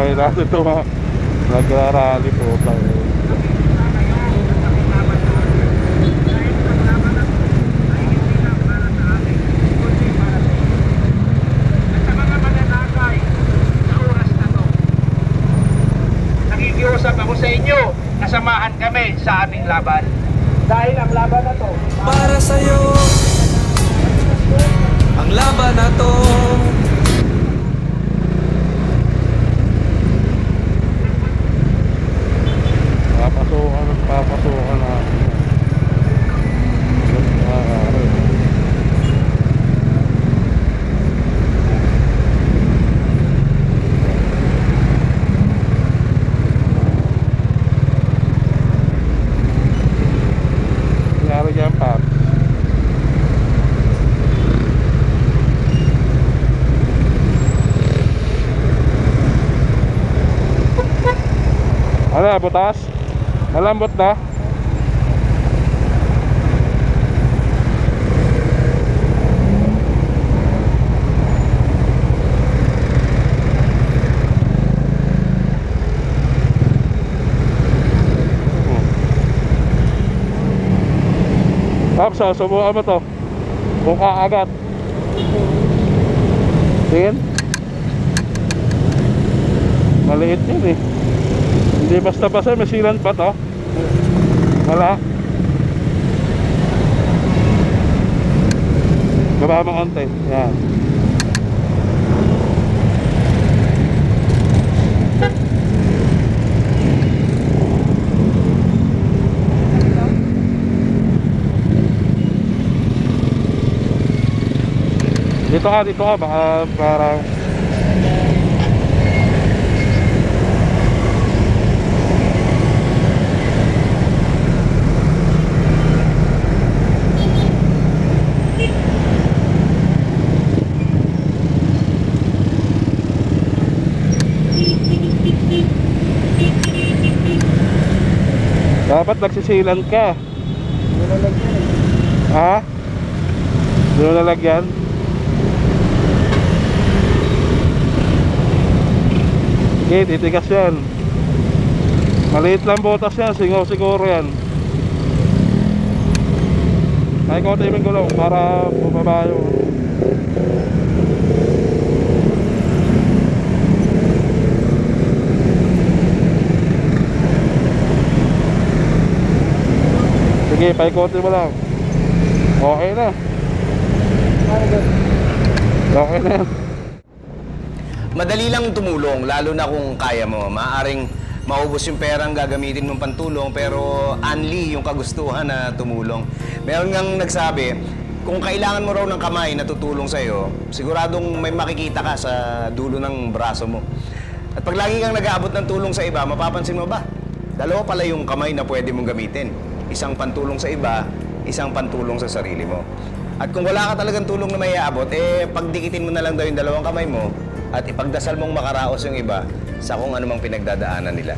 buhay natin ito mga nagrarally po tayo. Nakikiusap ako sa inyo, nasamahan kami sa aming laban. Dahil ang laban na to para sa'yo, ang laban na to. Papasukan na. Nangyari dyan, Pap. Ano, butas? Malambot na? Tapos, subukan mo to kung kaagat. Tingin. Maliit yun eh. Hindi basta-basta, may sealant pa to. Wala. Baba mo konti. Yan. Dito ka, baka parang dapat nagsisilan ka. Ha? Hindi mo nalagyan? Okay, titigas yan. Maliit lang butas yan, singaw siguro yan. Ay, konti yung gulong para bumaba yung sige, paikotin mo lang. Okay na. Okay na yan. Madali lang tumulong, lalo na kung kaya mo. Maaaring maubos yung perang gagamitin mong pantulong, pero only yung kagustuhan na tumulong. Meron ngang nagsabi, kung kailangan mo raw ng kamay na tutulong sa'yo, siguradong may makikita ka sa dulo ng braso mo. At pag lagi kang nag-aabot ng tulong sa iba, mapapansin mo ba? Dalawa pala yung kamay na pwede mong gamitin. Isang pantulong sa iba, isang pantulong sa sarili mo. At kung wala ka talagang tulong na may aabot, pagdikitin mo na lang daw yung dalawang kamay mo at ipagdasal mong makaraos yung iba sa kung anumang pinagdadaanan nila.